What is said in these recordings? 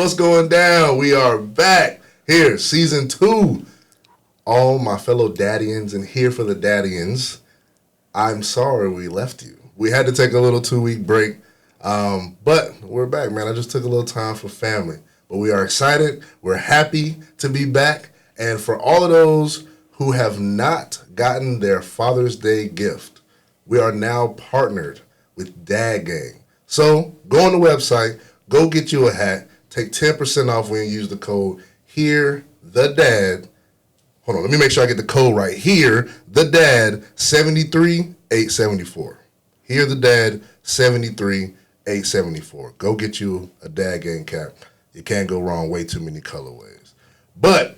What's going down? We are back here, season 2. All my fellow daddians and here for the daddians, I'm sorry we left you. We had to take a little 2-week break, but we're back, man. I just took a little time for family. But we are excited. We're happy to be back. And for all of those who have not gotten their Father's Day gift, we are now partnered with Dad Gang. So go on the website, go get you a hat. Take 10% off when you use the code HERETHEDAD. Hold on, let me make sure I get the code right. HERETHEDAD 73874. HERETHEDAD 73874. Go get you a Dad Gang cap. You can't go wrong. Way too many colorways. But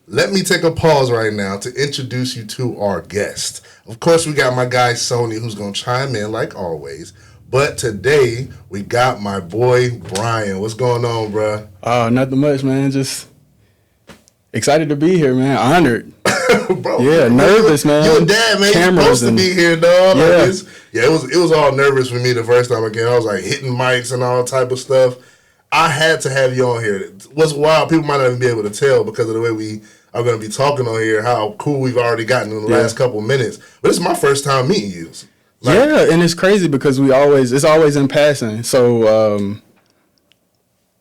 let me take a pause right now to introduce you to our guest. Of course, we got my guy Sony, who's gonna chime in like always. But today, we got my boy, Brian. What's going on, bruh? Nothing much, man. Just excited to be here, man. Honored. Bro, yeah, nervous, man. You and Dad, man. You're supposed to be here, dog. Yeah. Like it was all nervous for me the first time again. I was like hitting mics and all type of stuff. I had to have you on here. What's wild, people might not even be able to tell because of the way we are going to be talking on here, how cool we've already gotten in the last couple minutes. But it's my first time meeting you. And it's crazy because it's always in passing. So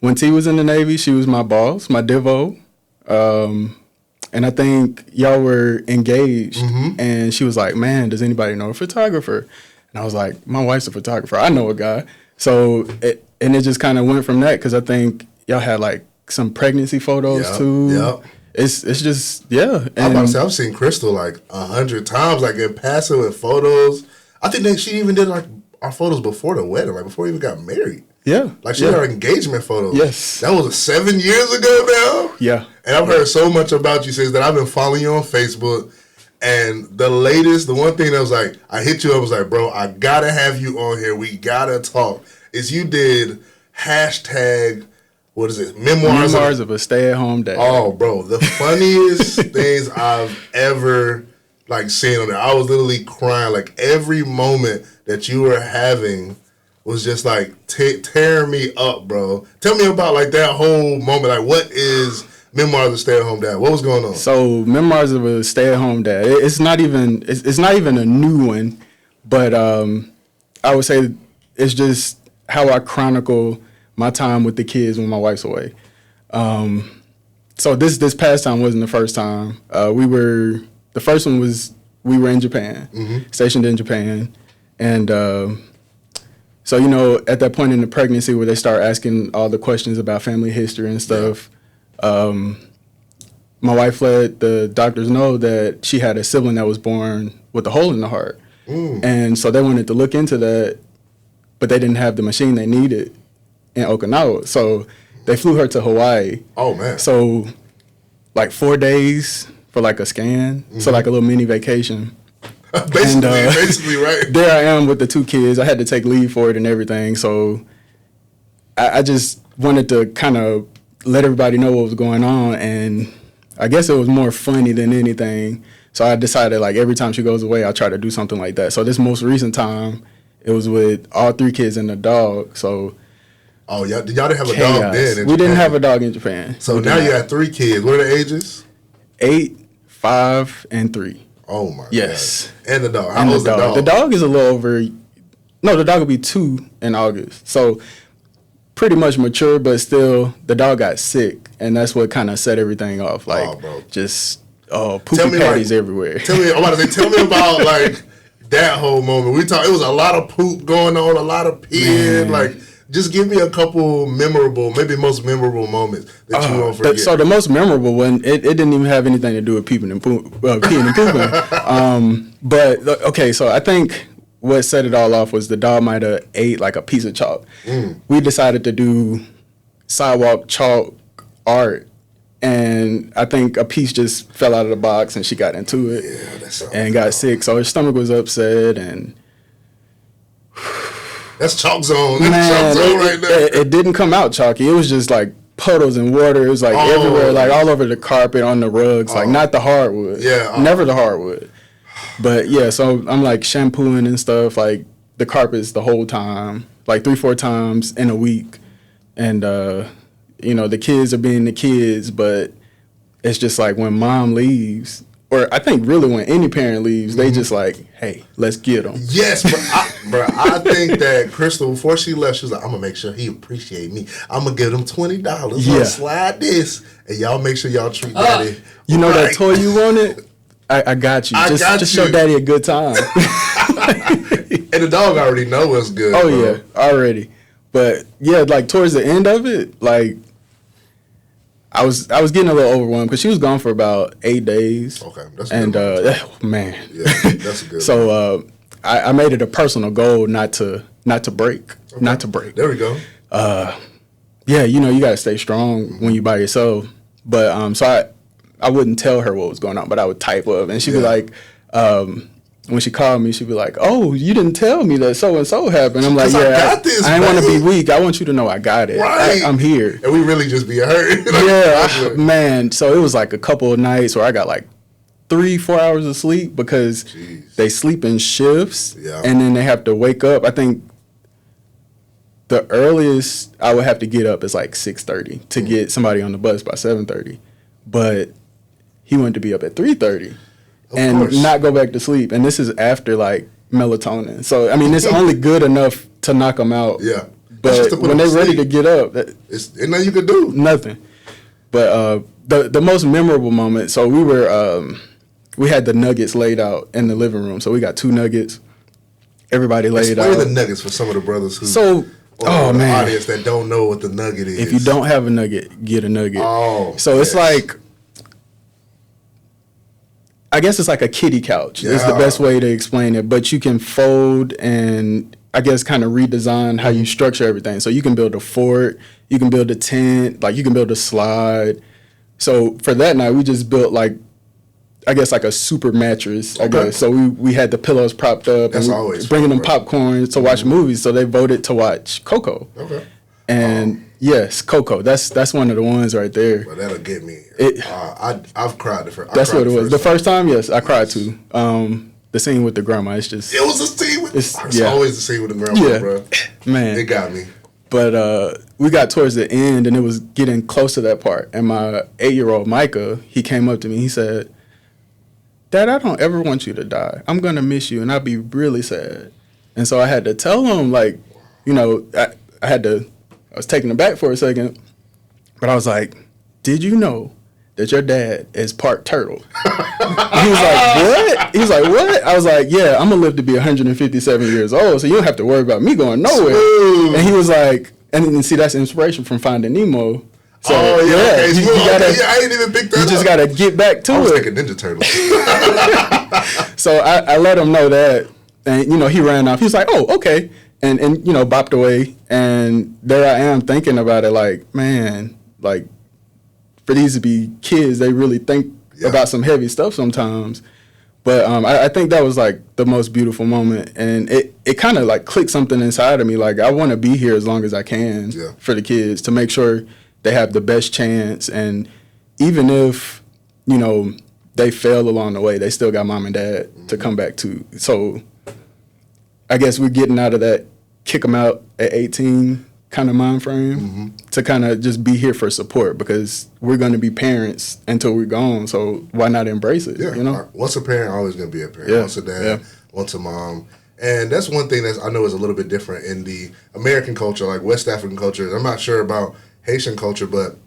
when T was in the Navy, she was my boss, my divo. And I think y'all were engaged. Mm-hmm. And she was like, man, does anybody know a photographer? And I was like, my wife's a photographer. I know a guy. So it just kind of went from that because I think y'all had like some pregnancy photos too. Yep. It's just, yeah. And I'm about to say, I've seen Crystal like 100 times, like in passing with photos. I think she even did like our photos before the wedding, like before we even got married. Yeah. Like she did our engagement photos. Yes. That was 7 years ago now. Yeah. And I've heard so much about you since that. I've been following you on Facebook. And the one thing that was like, I hit you up, was like, bro, I gotta have you on here. We gotta talk. Is you did hashtag, what is it? Memoirs of a stay-at-home dad. Oh, bro. The funniest things I've ever like seeing on there. I was literally crying. Like every moment that you were having was just like tearing me up, bro. Tell me about like that whole moment. Like what is Memoirs of a Stay-at-Home Dad? What was going on? So Memoirs of a Stay-at-Home Dad. It's not even a new one, but I would say it's just how I chronicle my time with the kids when my wife's away. So this past time wasn't the first time. The first one was we were in Japan, stationed in Japan. And so, at that point in the pregnancy where they start asking all the questions about family history and stuff, my wife let the doctors know that she had a sibling that was born with a hole in the heart. And so they wanted to look into that, but they didn't have the machine they needed in Okinawa. So they flew her to Hawaii. Oh, man. So like 4 days for like a scan, so like a little mini vacation. Basically, right. There I am with the 2 kids. I had to take leave for it and everything. So I just wanted to kind of let everybody know what was going on. And I guess it was more funny than anything. So I decided like every time she goes away, I'll try to do something like that. So this most recent time, it was with all 3 kids and a dog. So y'all didn't have a dog then? We didn't have a dog in Japan. So now you got 3 kids. What are the ages? 8, 5, and 3. Oh my God. Yes. And the dog. How old's the dog? The dog is a little over. No, the dog will be 2 in August. So pretty much mature, but still the dog got sick, and that's what kind of set everything off. Like just poopy patties everywhere. Tell me about like that whole moment. It was a lot of poop going on, a lot of peeing. Like, just give me a couple most memorable moments that you won't forget. So the most memorable one, it didn't even have anything to do with peeing and pooping. But okay, so I think what set it all off was the dog might have ate like a piece of chalk. We decided to do sidewalk chalk art, and I think a piece just fell out of the box and she got into it and got sick. So her stomach was upset and... That's chalk zone. That's chalk zone right there. It didn't come out chalky. It was just like puddles and water. It was like everywhere, like all over the carpet, on the rugs, like not the hardwood. Yeah. Never the hardwood. But yeah, so I'm like shampooing and stuff, like the carpets the whole time, like 3-4 times in a week. And you know, the kids are being the kids, but it's just like when mom leaves, or I think really when any parent leaves, they just like, hey, let's get them. Yes, I think that Crystal, before she left, she was like, I'm going to make sure he appreciate me. I'm going to give him $20. I'll slide this, and y'all make sure y'all treat daddy. You know that toy you wanted? I got you. Just show daddy a good time. And the dog already know what's good. Oh, bro. yeah, already. But, yeah, like, towards the end of it, like, I was getting a little overwhelmed because she was gone for about 8 days. Okay, that's a good one. Man. Yeah, that's a good So, I made it a personal goal not to break. Okay. Not to break. There we go. Yeah, you know, you got to stay strong when you by yourself. But, so I wouldn't tell her what was going on, but I would type up. And she'd be like, when she called me, she'd be like, oh, you didn't tell me that so-and-so happened. I'm like, yeah, I didn't want to be weak. I want you to know I got it. Right. I'm here. And we really just be hurt. Yeah, man. So it was like a couple of nights where I got like 3-4 hours of sleep because they sleep in shifts. Yeah. And then they have to wake up. I think the earliest I would have to get up is like 6:30 to get somebody on the bus by 7:30. But he wanted to be up at 3:30 and not go back to sleep. And this is after like melatonin. So, I mean, it's only good enough to knock them out. Yeah. But when they're ready to get up, there's nothing you can do. Nothing. But the most memorable moment, so we had the nuggets laid out in the living room. So we got 2 nuggets. Everybody laid out. Explain the nuggets for some of the brothers who... the audience that don't know what the nugget is. If you don't have a nugget, get a nugget. Oh, so it's like, I guess it's like a kiddie couch. Yeah. It's the best way to explain it. But you can fold and I guess kind of redesign how you structure everything. So you can build a fort, you can build a tent, like you can build a slide. So for that night, we just built like, I guess like a super mattress, I guess. So we had the pillows propped up. That's and always bringing fun, them popcorn to watch movies. So they voted to watch Coco. Okay. And yes, Coco. That's one of the ones right there. Well, that'll get me. I've cried the first. That's what it was. The first time, yes, I cried too. The scene with the grandma. It's just. It was a scene with. It's always the scene with the grandma, bro. Man, it got me. But we got towards the end, and it was getting close to that part. And my 8-year-old Micah, he came up to me. He said, Dad, I don't ever want you to die. I'm going to miss you, and I'll be really sad. And so I had to tell him, like, you know, I was taken aback for a second, but I was like, did you know that your dad is part turtle? He was like, what? He was like, what? I was like, yeah, I'm going to live to be 157 years old, so you don't have to worry about me going nowhere. Smooth. And he was like, and see, that's inspiration from Finding Nemo. So, okay. I didn't even pick that up. You just got to get back to it. I was thinking Ninja Turtles. So I let him know that, and, you know, he ran off. He was like, oh, okay. And you know, bopped away. And there I am thinking about it like, man, like, for these to be kids, they really think about some heavy stuff sometimes. But I think that was, like, the most beautiful moment. And it kind of, like, clicked something inside of me. Like, I want to be here as long as I can for the kids to make sure they have the best chance. And even if, you know, they fail along the way, they still got mom and dad to come back to. So I guess we're getting out of that kick them out at 18 kind of mind frame to kind of just be here for support, because we're going to be parents until we're gone. So why not embrace it? Yeah. You know? Once a parent, always going to be a parent. Yeah. Once a dad, once a mom. And that's one thing that I know is a little bit different in the American culture, like West African culture. I'm not sure about Haitian culture, but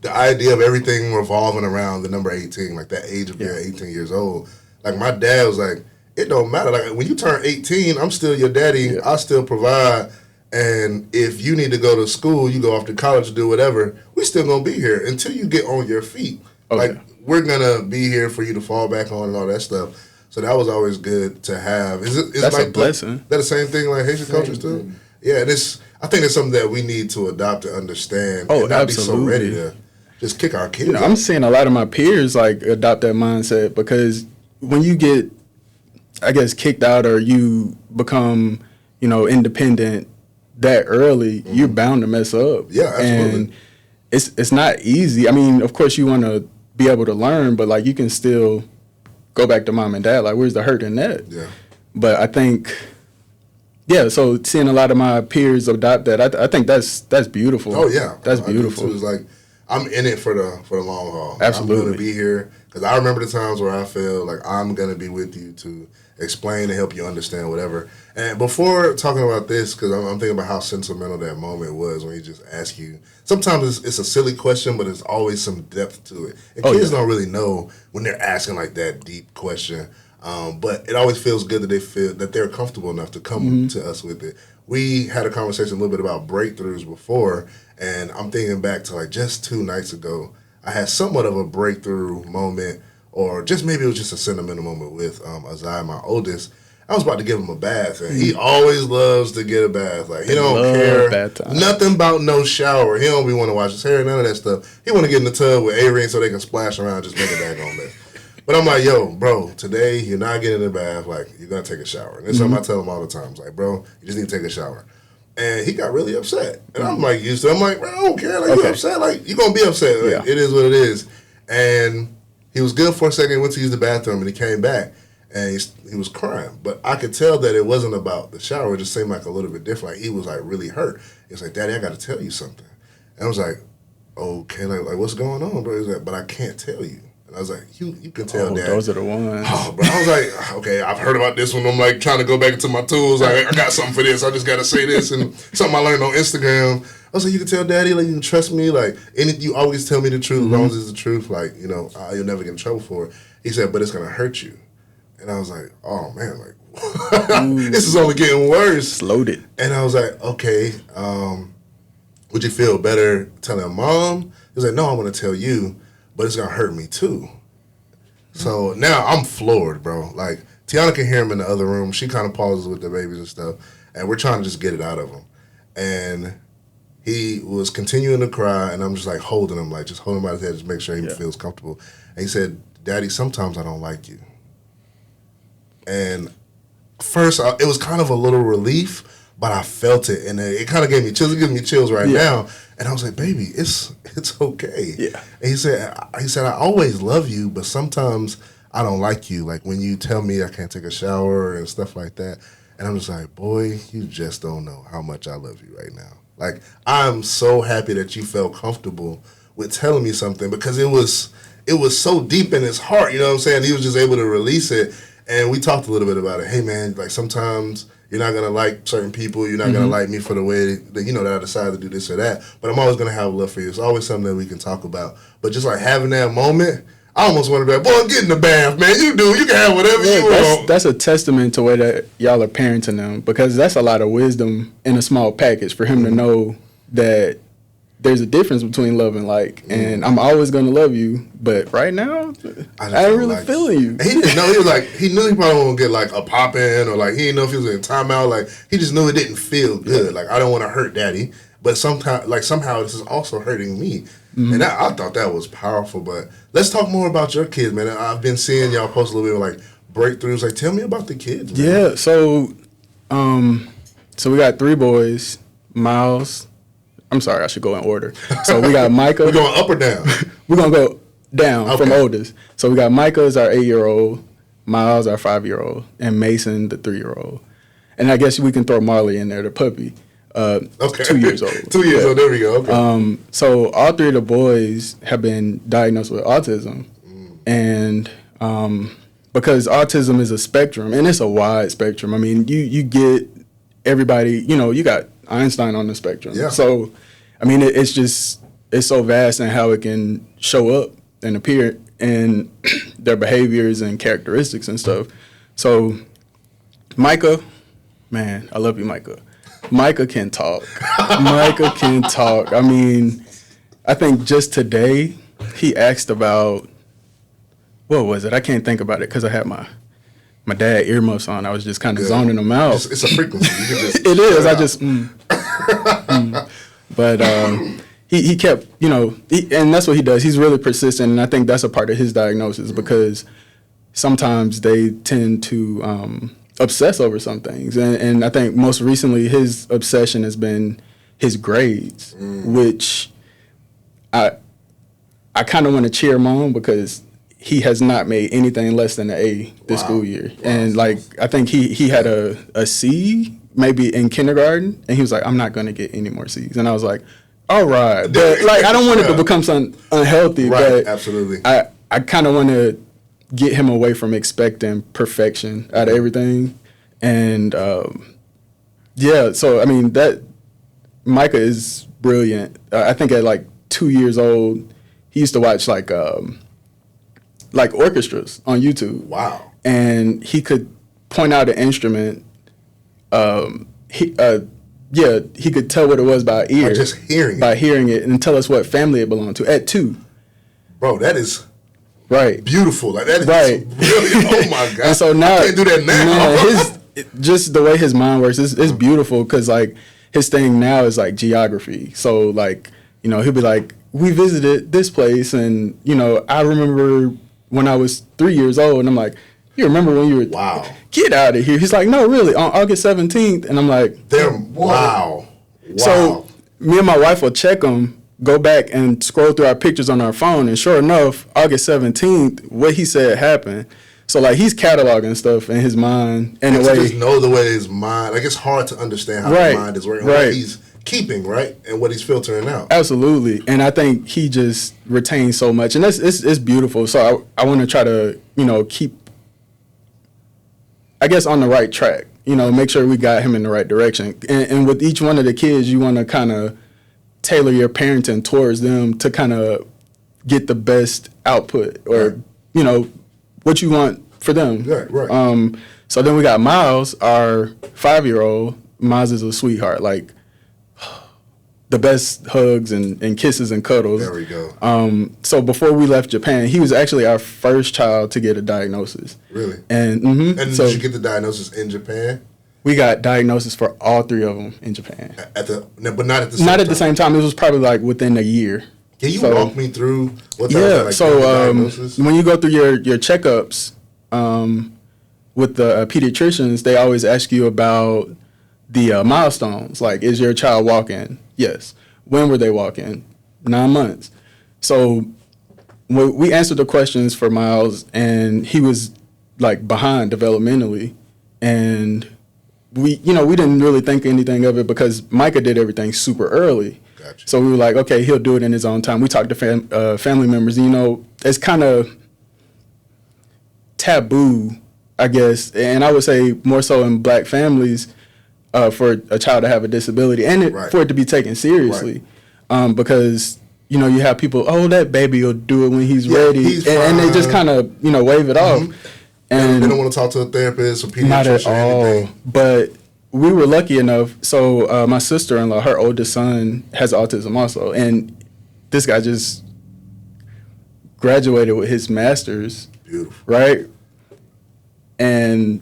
the idea of everything revolving around the number 18, like that age of being 18 years old. Like, my dad was like, it don't matter. Like, when you turn 18, I'm still your daddy. I still provide. And if you need to go to school, you go off to college to do whatever, we still going to be here until you get on your feet. Okay. Like, we're going to be here for you to fall back on and all that stuff. So that was always good to have. That's like a blessing. That the same thing like Haitian cultures too? Yeah, and I think it's something that we need to adopt and understand. Oh, and not absolutely. be so ready to just kick our kids. You know, I'm seeing a lot of my peers like adopt that mindset, because when you get, I guess, kicked out or you become, you know, independent that early, you're bound to mess up. Yeah, absolutely. And it's not easy. I mean, of course, you want to be able to learn, but like you can still go back to mom and dad. Like, where's the hurt in that? Yeah. But I think yeah, so seeing a lot of my peers adopt that, I think that's beautiful. Oh yeah, that's beautiful. It's like I'm in it for the long haul. Absolutely, I'm gonna be here because I remember the times where I feel like I'm gonna be with you to explain and help you understand whatever. And before talking about this, because I'm thinking about how sentimental that moment was when he just asked you. Sometimes it's a silly question, but there's always some depth to it. And kids don't really know when they're asking like that deep question. But it always feels good that they feel that they're comfortable enough to come to us with it. We had a conversation a little bit about breakthroughs before, and I'm thinking back to like just 2 nights ago, I had somewhat of a breakthrough moment, or just maybe it was just a sentimental moment with Azai, my oldest. I was about to give him a bath, and he always loves to get a bath. Like, he don't care nothing about no shower. He don't be want to wash his hair, none of that stuff. He want to get in the tub with A-ring so they can splash around, just make a daggone mess. But I'm like, yo, bro, today you're not getting in the bath. Like, you're going to take a shower. And that's something I tell him all the time. It's like, bro, you just need to take a shower. And he got really upset. And I'm like, used to it. I'm like, bro, I don't care. Like, you upset? Like, you're going to be upset. Like, it is what it is. And he was good for a second. He went to use the bathroom, and he came back. And he was crying. But I could tell that it wasn't about the shower. It just seemed like a little bit different. Like, he was, like, really hurt. He was like, Daddy, I got to tell you something. And I was like, okay, like what's going on, bro? He was like, but I can't tell you. I was like, you can tell, Dad. Those are the ones. Oh, bro. I was like, okay, I've heard about this one. I'm like trying to go back into my tools. Like, I got something for this. I just got to say this. And something I learned on Instagram. I was like, you can tell Daddy, like, you can trust me. Like, you always tell me the truth as long as it's the truth. Like, you know, you'll never get in trouble for it. He said, but it's going to hurt you. And I was like, oh, man, like, this is only getting worse. It's loaded. And I was like, okay, would you feel better telling Mom? He was like, no, I'm going to tell you. But it's going to hurt me, too. So now I'm floored, bro. Like, Tiana can hear him in the other room. She kind of pauses with the babies and stuff. And we're trying to just get it out of him. And he was continuing to cry, and I'm just, like, holding him, like, just holding him by his head, just make sure he feels comfortable. And he said, Daddy, sometimes I don't like you. And first, it was kind of a little relief, but I felt it, and it kind of gave me chills. It gives me chills right now. And I was like, baby, it's okay. Yeah. And he said, I always love you, but sometimes I don't like you. Like when you tell me I can't take a shower and stuff like that. And I'm just like, boy, you just don't know how much I love you right now. Like, I'm so happy that you felt comfortable with telling me something because it was so deep in his heart, you know what I'm saying? He was just able to release it. And we talked a little bit about it. Hey, man, like sometimes you're not going to like certain people. You're not going to like me for the way that, you know, that I decided to do this or that. But I'm always going to have love for you. It's always something that we can talk about. But just like having that moment, I almost want to be like, boy, get in the bath, man. You can have whatever you want. That's a testament to way that y'all are parenting them because that's a lot of wisdom in a small package for him to know that there's a difference between love and like. And I'm always going to love you, but right now, I ain't really feeling you. He didn't know. He was like, he knew he probably won't get like a pop in or like he didn't know if he was in timeout. Like he just knew it didn't feel good. Like I don't want to hurt Daddy, but somehow this is also hurting me. And I thought that was powerful. But let's talk more about your kids, man. I've been seeing y'all post a little bit of like breakthroughs. Like tell me about the kids, man. Yeah. So we got 3 boys. Miles. I'm sorry, I should go in order. So we got Micah. We're going up or down? We're going to go down from oldest. So we got Micah is our 8-year-old, Miles our 5-year-old, and Mason the 3-year-old. And I guess we can throw Marley in there, the puppy. 2 years old. 2 years old, there we go. Okay. So all 3 of the boys have been diagnosed with autism. And because autism is a spectrum, and it's a wide spectrum. I mean, you get everybody, you know, you got Einstein on the spectrum. Yeah. So, I mean, it's so vast in how it can show up and appear in their behaviors and characteristics and stuff. So, Micah, man, I love you, Micah. Micah can talk. Micah can talk. I mean, I think just today he asked about, what was it? I can't think about it because I had my dad earmuffs on. I was just kind of zoning them out. It's a frequency. You can just it is. I just, But he kept, you know, and that's what he does. He's really persistent, and I think that's a part of his diagnosis because sometimes they tend to obsess over some things. And I think most recently his obsession has been his grades, which I kind of want to cheer him on because he has not made anything less than an A this school year. Wow. And, like, I think he had a C maybe in kindergarten, and he was like, I'm not going to get any more C's. And I was like, all right. But, like, I don't want it to become something unhealthy. Right, but absolutely. I kind of want to get him away from expecting perfection out of everything. And, yeah, so, I mean, that Micah is brilliant. I think at, like, 2 years old, he used to watch, like orchestras on YouTube. Wow. And he could point out an instrument. He could tell what it was by ear. By just hearing it. By hearing it and tell us what family it belonged to at 2. Bro, that is right. beautiful. Like, that is right. really, oh my God. And so now, I can't do that now. Man, just the way his mind works, it's beautiful because, like, his thing now is, like, geography. So, like, you know, he'll be like, we visited this place, and, you know, I remember when I was 3 years old, and I'm like, you remember when you were, wow, get out of here. He's like, no, really, on August 17th. And I'm like, wow. So me and my wife will check them, go back and scroll through our pictures on our phone. And sure enough, August 17th, what he said happened. So, like, he's cataloging stuff in his mind. And to just know the way his mind, like, it's hard to understand how his mind is working. What he's keeping, right? And what he's filtering out. Absolutely. And I think he just retains so much. And it's beautiful. So I want to try to, you know, keep, I guess, on the right track, you know, make sure we got him in the right direction. And with each one of the kids, you want to kind of tailor your parenting towards them to kind of get the best output or, you know, what you want for them. Right. So then we got Miles, our 5-year-old. Miles is a sweetheart, like the best hugs and kisses and cuddles. There we go. So before we left Japan, he was actually our first child to get a diagnosis. Really? And did you get the diagnosis in Japan? We got diagnosis for all 3 of them in Japan. But not at the same time? Not at the same time. It was probably like within a year. Can you walk me through what that was like? So when you go through your checkups with the pediatricians, they always ask you about the milestones. Like, is your child walking? Yes. When were they walking? 9 months. So we answered the questions for Miles, and he was, like, behind developmentally. And we didn't really think anything of it because Micah did everything super early. Gotcha. So we were like, okay, he'll do it in his own time. We talked to family members. You know, it's kind of taboo, I guess, and I would say more so in Black families, for a child to have a disability and for it to be taken seriously, because, you know, you have people, oh, that baby will do it when he's ready, and they just kind of, you know, wave it off. And they don't want to talk to a therapist or pediatrician. Not at or anything. all. But we were lucky enough. So my sister-in-law, her oldest son, has autism also, and this guy just graduated with his master's. Beautiful. Right? And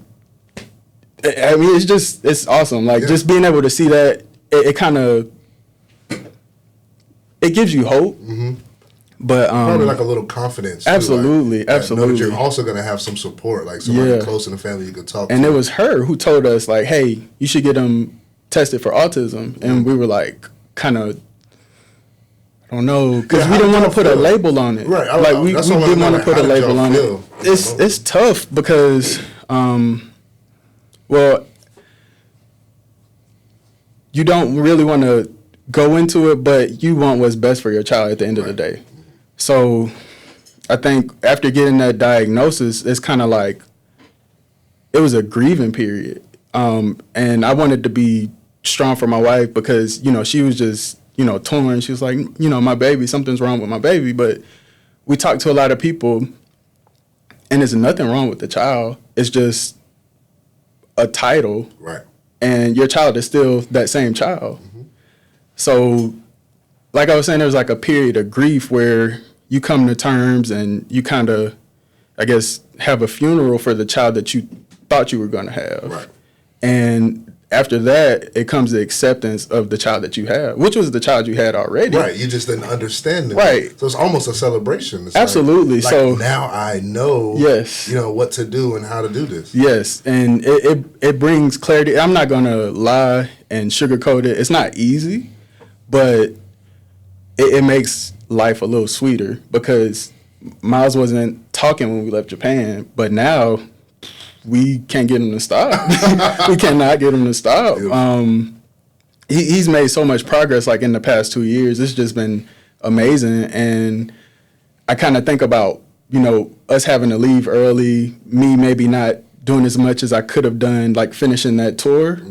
I mean, it's awesome. Like, just being able to see that, it kind of, it gives you hope. Mm-hmm. But probably like a little confidence. Absolutely, too, absolutely. Know that you're also going to have some support, like somebody close in the family you could talk to. And it was her who told us, like, hey, you should get him tested for autism. And we were like, kind of, I don't know, because we didn't want to put a label on it. Right. Like, we didn't want to put a label on it. It's tough because, well, you don't really want to go into it, but you want what's best for your child at the end of the day. So I think after getting that diagnosis, it's kind of like, it was a grieving period. And I wanted to be strong for my wife because, you know, she was just, you know, torn. She was like, you know, my baby, something's wrong with my baby. But we talked to a lot of people, and there's nothing wrong with the child. It's just a title. Right. And your child is still that same child. Mm-hmm. So, like I was saying, there's like a period of grief where you come to terms and you kind of, I guess, have a funeral for the child that you thought you were going to have. Right. And after that, it comes the acceptance of the child that you have, which was the child you had already. Right. You just didn't understand it. Right. So it's almost a celebration. It's absolutely. Like so now I know, yes, you know, what to do and how to do this. Yes. And it brings clarity. I'm not going to lie and sugarcoat it. It's not easy, but it makes life a little sweeter because Miles wasn't talking when we left Japan, but now we can't get him to stop. We cannot get him to stop. He's made so much progress, like, in the past 2 years. It's just been amazing. And I kind of think about, you know, us having to leave early, me maybe not doing as much as I could have done, like finishing that tour.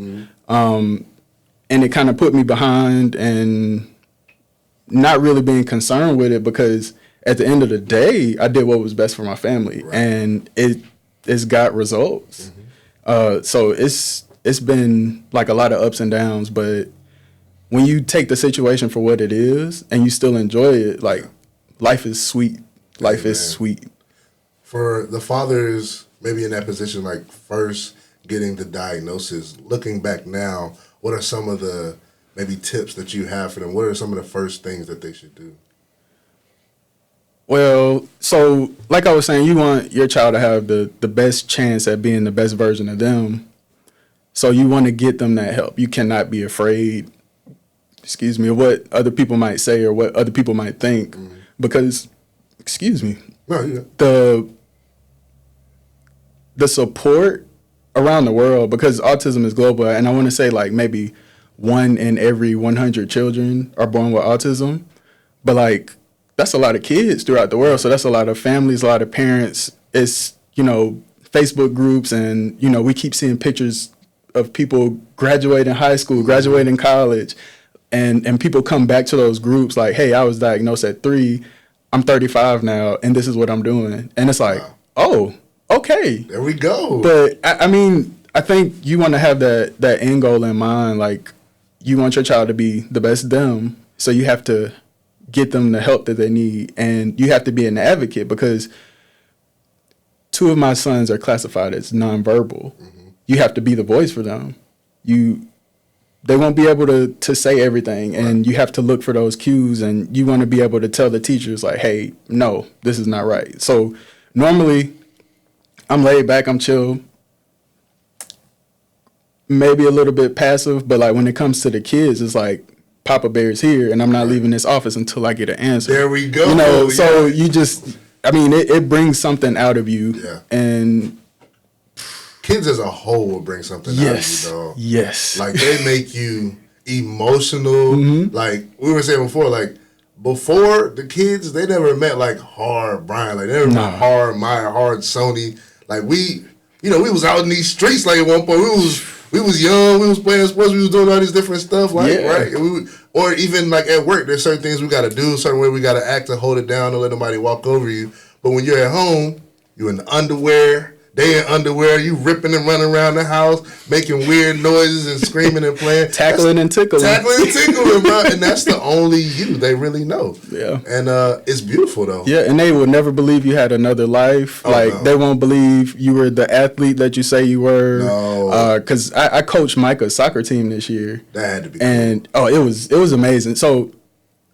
And it kind of put me behind and not really being concerned with it, because at the end of the day, I did what was best for my family, and it's got results. So it's been like a lot of ups and downs, but when you take the situation for what it is and you still enjoy it, like, life is sweet. Life is sweet. For the fathers maybe in that position, like first getting the diagnosis, looking back now, what are some of the maybe tips that you have for them? What are some of the first things that they should do? Well, so like I was saying, you want your child to have the best chance at being the best version of them. So you want to get them that help. You cannot be afraid, of what other people might say or what other people might think, because, the support around the world, because autism is global, and I want to say like maybe 1 in every 100 children are born with autism, but like that's a lot of kids throughout the world. So that's a lot of families, a lot of parents. It's, you know, Facebook groups, and, you know, we keep seeing pictures of people graduating high school, graduating college, and people come back to those groups like, hey, I was diagnosed at 3, I'm 35 now, and this is what I'm doing. And it's like, oh, okay. There we go. But I mean, I think you want to have that end goal in mind. Like, you want your child to be the best them, so you have to get them the help that they need, and you have to be an advocate, because 2 of my sons are classified as nonverbal. You have to be the voice for them. They won't be able to say everything, and you have to look for those cues, and you want to be able to tell the teachers like, hey, no, this is not right. So normally I'm laid back, I'm chill, maybe a little bit passive, but like when it comes to the kids, it's like, Papa Bear's here, and I'm not leaving this office until I get an answer. There we go. You know, so you just, I mean, it brings something out of you. And kids as a whole will bring something out of you, dog. Yes. Like, they make you emotional. Like we were saying before, before the kids, they never met like hard Brian. Like, they never met hard Maya, hard Sony. Like, we was out in these streets, like, at one point. We was young, we was playing sports, we was doing all this different stuff, like, right? And or even like at work, there's certain things we gotta do, certain way we gotta act to hold it down, don't let nobody walk over you. But when you're at home, you in the underwear, they in underwear, you ripping and running around the house, making weird noises and screaming and playing. Tackling and tickling, bro. And that's the only you they really know. Yeah. And it's beautiful, though. Yeah, and they will never believe you had another life. They won't believe you were the athlete that you say you were. No. Because I coached Micah's soccer team this year. That had to be cool. It was amazing. So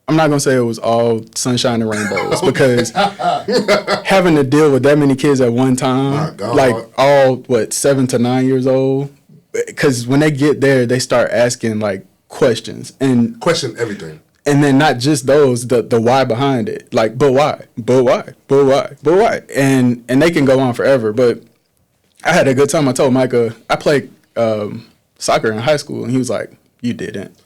I'm not going to say it was all sunshine and rainbows, because having to deal with that many kids at one time, like all, 7 to 9 years old, because when they get there, they start asking like questions. And question everything. And then not just those, the why behind it. Like, but why? But why? But why? But why? And they can go on forever. But I had a good time. I told Micah, I played soccer in high school, and he was like, you didn't.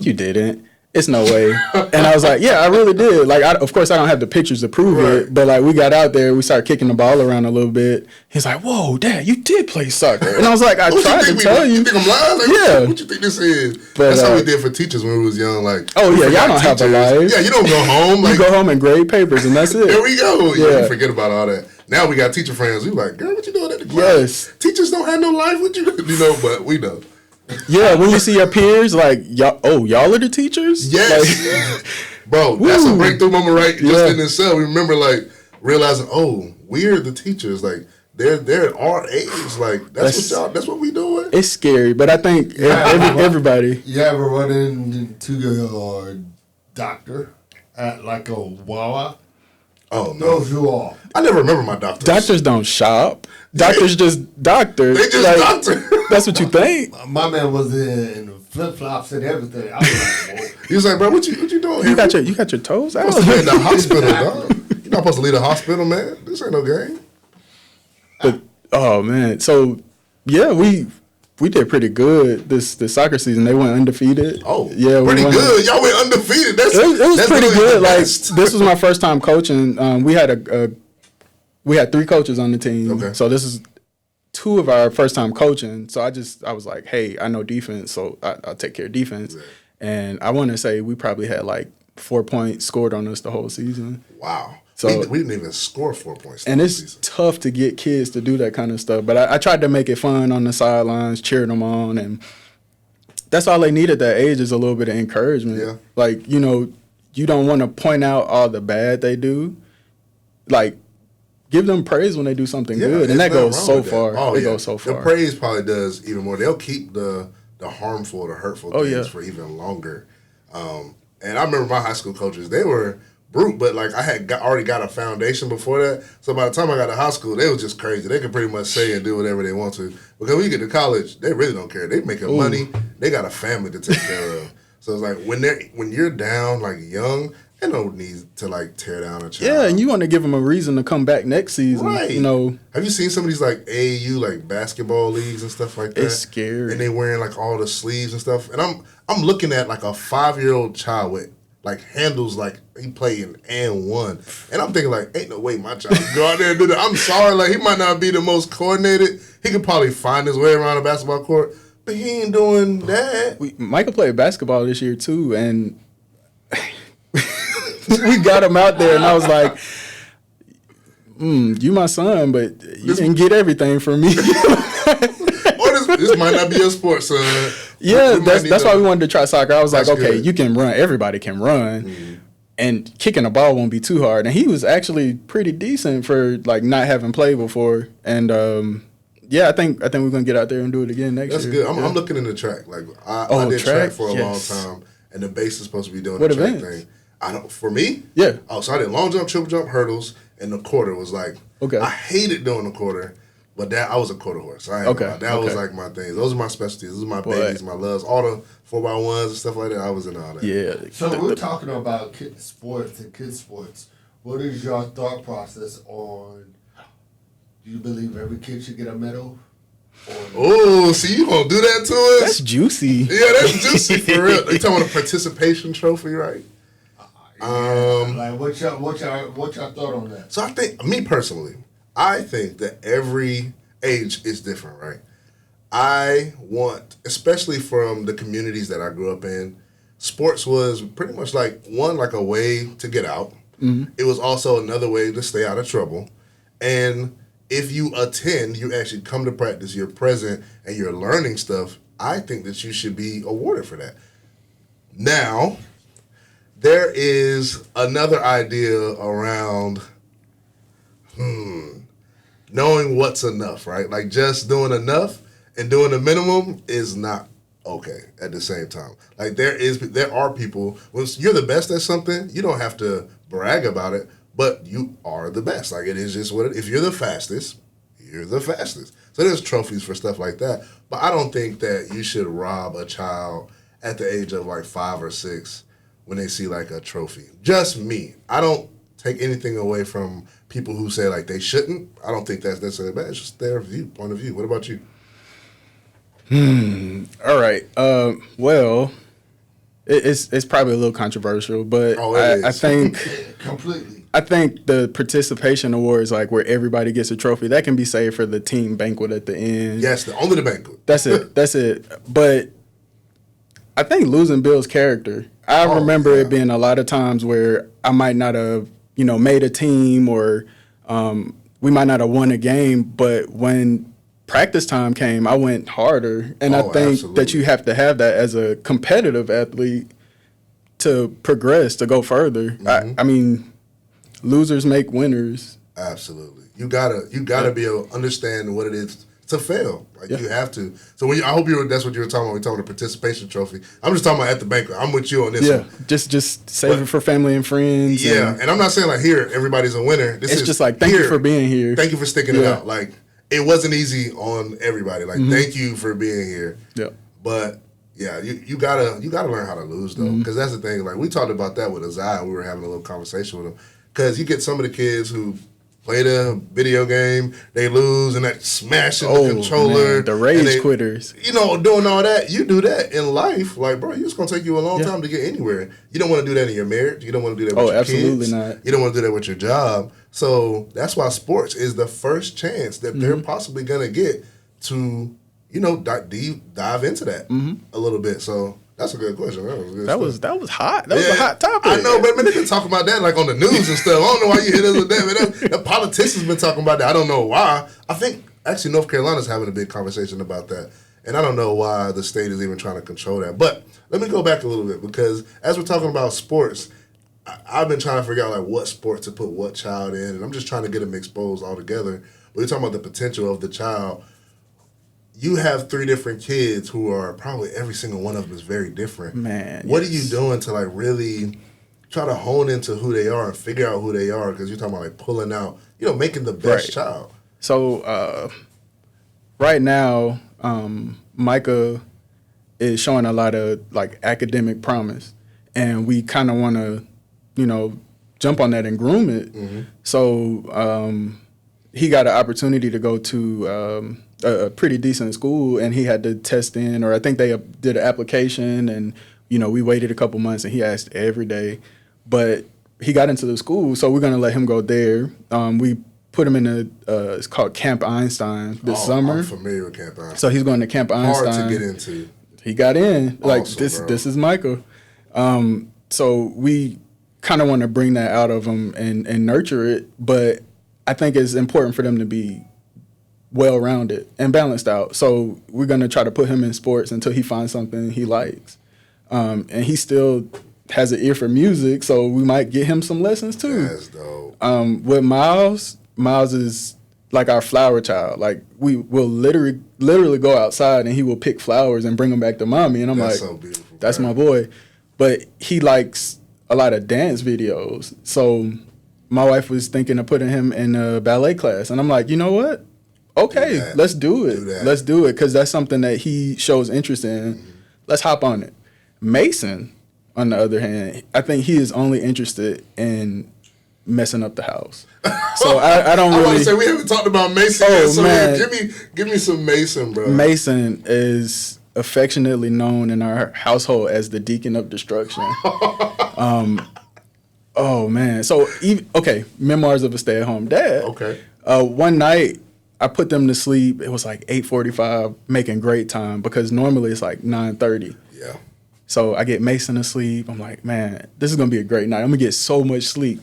You didn't. It's no way. And I was like, yeah, I really did. Like, of course, I don't have the pictures to prove it, but like, we got out there, we started kicking the ball around a little bit. He's like, whoa, Dad, you did play soccer. And I was like, I tried to tell you. You think I'm lying? Like, yeah. What you think this is? But, that's how we did for teachers when we was young. Like, oh yeah, y'all don't have a life. Yeah, you don't go home. Like, you go home and grade papers, and that's it. There we go. Yeah, you forget about all that. Now we got teacher friends. We like, girl, what you doing at the class? Yes. Teachers don't have no life. What you know? But we know. Yeah, when you see your peers, like, y'all are the teachers? Yes. Like, bro, that's a breakthrough moment, right? Just in itself. We remember, like, realizing, we're the teachers. Like, they're our age. Like, that's what we doing. It's scary, but I think everybody. You ever run into your doctor at, like, a Wawa? Oh, no. Those you are. I never remember my doctors. Doctors don't shop. Doctors just doctors. They just doctor. That's what you think. My man was in flip flops and everything. I was like, whoa. He was like, bro, what you doing? You got your toes out. You're supposed to be in the hospital, dog. You're not supposed to leave the hospital, man. This ain't no game. But Oh man, so yeah, we did pretty good this soccer season. They went undefeated. Oh, yeah, pretty good. Y'all went undefeated. It was that's pretty really good. the Like best. this was my first time coaching. We had 3 coaches on the team. Okay. So this is 2 of our first time coaching. So I was like, hey, I know defense, so I'll take care of defense. Right. And I want to say we probably had like 4 points scored on us the whole season. Wow. So we didn't even score 4 points. And it's season. tough to get kids to do that kind of stuff. But I tried to make it fun on the sidelines, cheering them on. And that's all they need at that age is a little bit of encouragement. Yeah. Like, you know, you don't want to point out all the bad they do. Like, give them praise when they do something good. And that goes so far. Oh, it goes so far. The praise probably does even more. They'll keep the harmful, the hurtful things for even longer. And I remember my high school coaches, they were brute, but like I had already got a foundation before that. So by the time I got to high school, they was just crazy. They could pretty much say and do whatever they want to. Because when you get to college, they really don't care. They making money. They got a family to take care of. So it's like when you're down like young, there's no need to like tear down a child. Yeah, and you want to give them a reason to come back next season. Right. You know, have you seen some of these like AAU like basketball leagues and stuff like that? It's scary. And they wearing like all the sleeves and stuff. And I'm looking at like a 5-year-old child with like handles like he played and won. And I'm thinking like, ain't no way my child can go out there and do that. I'm sorry, like he might not be the most coordinated. He could probably find his way around a basketball court, but he ain't doing that. Michael played basketball this year too, and we got him out there, and I was like, you my son, but you didn't get everything from me. Or this might not be your sport, son. Yeah, that's why we wanted to try soccer. I was like, okay, good. you can run. Everybody can run. And kicking the ball won't be too hard. And he was actually pretty decent for like not having played before. And I think we're gonna get out there and do it again next year. That's good. I'm looking into track. Like I did track for a long time, and the base is supposed to be doing the track thing. I don't. For me, yeah. Oh, so I did long jump, triple jump, hurdles, and the quarter was like. Okay. I hated doing the quarter, but I was a quarter horse. That was like my thing. Those are my specialties. Those are my babies, my loves. All the 4x1s and stuff like that. I was in all that. Yeah. So we're talking about kids sports. What is your thought process on? Do you believe every kid should get a medal? Oh, see, you gonna do that to us? That's juicy. Yeah, that's juicy for real. They talking about a participation trophy, right? Like what's your thought on that? So I think, me personally, I think that every age is different, right? I want, especially from the communities that I grew up in, sports was pretty much like a way to get out. Mm-hmm. It was also another way to stay out of trouble. And if you attend, you actually come to practice, you're present, and you're learning stuff, I think that you should be awarded for that. Now, there is another idea around knowing what's enough, right? Like just doing enough and doing the minimum is not okay at the same time. Like there are people, when you're the best at something, you don't have to brag about it, but you are the best. Like it is just what if you're the fastest, you're the fastest. So there's trophies for stuff like that. But I don't think that you should rob a child at the age of like 5 or 6 when they see like a trophy. Just me. I don't take anything away from people who say like they shouldn't. I don't think that's necessarily bad. It's just their point of view. What about you? All right. Well, it's probably a little controversial, but I think completely. I think the participation awards, like where everybody gets a trophy, that can be saved for the team banquet at the end. Yes, only the banquet. That's it. But I think losing builds character. I remember it being a lot of times where I might not have, made a team or we might not have won a game, but when practice time came, I went harder. And I think that you have to have that as a competitive athlete to progress, to go further. Mm-hmm. I mean, losers make winners. Absolutely. You gotta be able to understand what it is to fail. Like you have to. So I hope that's what you were talking about. We're talking about the participation trophy. I'm just talking about at the banquet. I'm with you on this one. Just save it for family and friends. Yeah, and I'm not saying like here everybody's a winner. It's just like thank you for being here. Thank you for sticking it out. Like it wasn't easy on everybody. Like thank you for being here. Yeah. But yeah, you gotta learn how to lose though, because that's the thing. Like we talked about that with Azai. We were having a little conversation with him because you get some of the kids who play the video game, they lose, and that smashing the controller. Man, the rage quitters. You know, doing all that. You do that in life, like, bro, it's going to take you a long time to get anywhere. You don't want to do that in your marriage. You don't want to do that with your absolutely kids. Not. You don't want to do that with your job. So that's why sports is the first chance that they're possibly going to get to, you know, dive into that a little bit. So that's a good question. That was hot. That was a hot topic. I know, but they've been talking about that like on the news and stuff. I don't know why you hit us with that, man. The politicians been talking about that. I don't know why. I think actually North Carolina's having a big conversation about that. And I don't know why the state is even trying to control that. But let me go back a little bit, because as we're talking about sports, I've been trying to figure out like what sport to put what child in, and I'm just trying to get them exposed all together. But we're talking about the potential of the child. You have 3 different kids who are probably every single one of them is very different. Man, what are you doing to like really try to hone into who they are and figure out who they are? Because you're talking about like pulling out, you know, making the best child. So right now, Micah is showing a lot of like academic promise, and we kind of want to, you know, jump on that and groom it. So he got an opportunity to go to a pretty decent school, and he had to test in, or I think they did an application, and, you know, we waited a couple months, and he asked every day. But he got into the school, so we're going to let him go there. We put him in it's called Camp Einstein this summer. I'm familiar with Camp Einstein. So he's going to Camp Einstein. Hard to get into. He got in. Like, awesome, this is Michael. So we kind of want to bring that out of him and nurture it, but I think it's important for them to be well-rounded and balanced out. So we're going to try to put him in sports until he finds something he likes. And he still has an ear for music, so we might get him some lessons too. That's dope. With Miles is like our flower child. Like, we will literally go outside and he will pick flowers and bring them back to mommy. And I'm that's like, so beautiful, that's man. my boy. But he likes a lot of dance videos. So my wife was thinking of putting him in a ballet class. And I'm like, you know what? Okay, let's do it. Let's do it, because that's something that he shows interest in. Let's hop on it. Mason, on the other hand, I think he is only interested in messing up the house. So I don't really. I want to say we haven't talked about Mason yet, so man. give me some Mason, bro. Mason is affectionately known in our household as the Deacon of Destruction. Oh man. So Memoirs of a Stay-at-Home Dad. Okay. One night I put them to sleep. It was like 8:45, making great time, because normally it's like 9:30. Yeah. So I get Mason to sleep. I'm like, man, this is gonna be a great night. I'm gonna get so much sleep.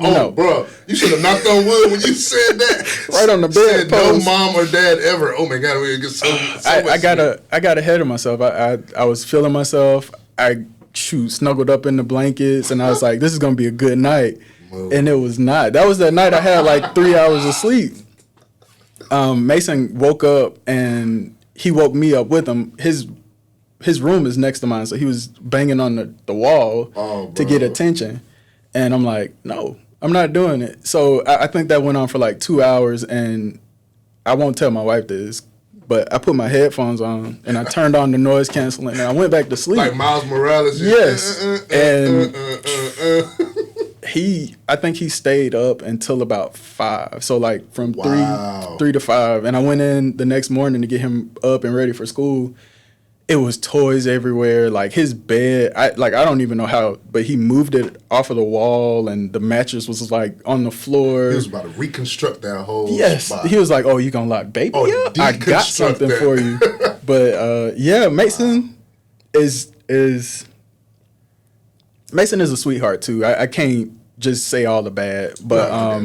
Bro, you should have knocked on wood when you said that. Right on the bed. Said no mom or dad ever. Oh my God, we get so much I got ahead of myself. I was feeling myself. I snuggled up in the blankets, and I was like, this is gonna be a good night. And it was not. That was that night I had like 3 hours of sleep. Mason woke up, and he woke me up with him. His room is next to mine, so he was banging on the wall to get attention. And I'm like, no, I'm not doing it. So I think that went on for like 2 hours, and I won't tell my wife this, but I put my headphones on, and I turned on the noise canceling, and I went back to sleep. Like Miles Morales. Yes. And I think he stayed up until about 5. So like from 3 to 5. And I went in the next morning to get him up and ready for school. It was toys everywhere. Like his bed, I don't even know how, but he moved it off of the wall, and the mattress was like on the floor. He was about to reconstruct that whole spot. He was like, "Oh, you gonna lock baby up? I got something for you." But Mason is a sweetheart too. I can't just say all the bad, but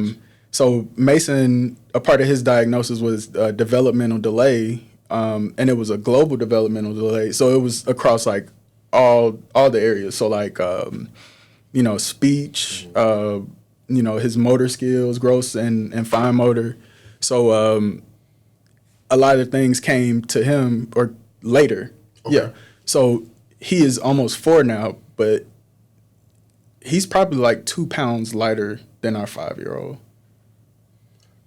so Mason, a part of his diagnosis was developmental delay. And it was a global developmental delay, so it was across like all the areas. So like speech, his motor skills, gross and fine motor. So a lot of things came to him or later. Okay. Yeah. So he is almost 4 now, but he's probably like 2 pounds lighter than our 5-year-old.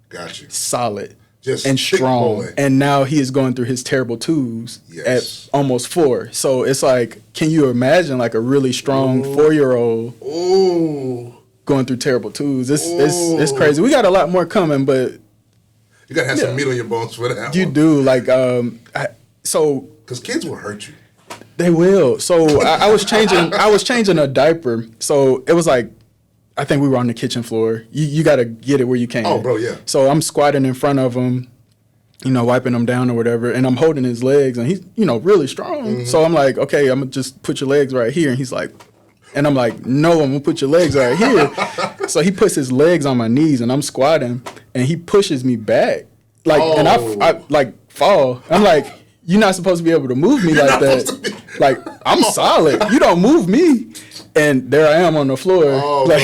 Got you. Solid. Just and strong. Boy. And now he is going through his terrible twos at almost 4. So it's like, can you imagine like a really strong 4-year-old going through terrible twos. It's crazy. We got a lot more coming, but you gotta have some meat on your bones for that. You do, like, because kids will hurt you. They will. So I was changing a diaper. So it was like, I think we were on the kitchen floor. You got to get it where you can. Oh, bro, yeah. So I'm squatting in front of him, wiping him down or whatever, and I'm holding his legs, and he's, really strong. Mm-hmm. So I'm like, okay, I'm going to just put your legs right here. And he's like, and I'm like, no, I'm going to put your legs right here. So he puts his legs on my knees, and I'm squatting, and he pushes me back. Like, and I like fall. I'm like, you're not supposed to be able to move me like that. Like, I'm solid. You don't move me. And there I am on the floor. Oh, like,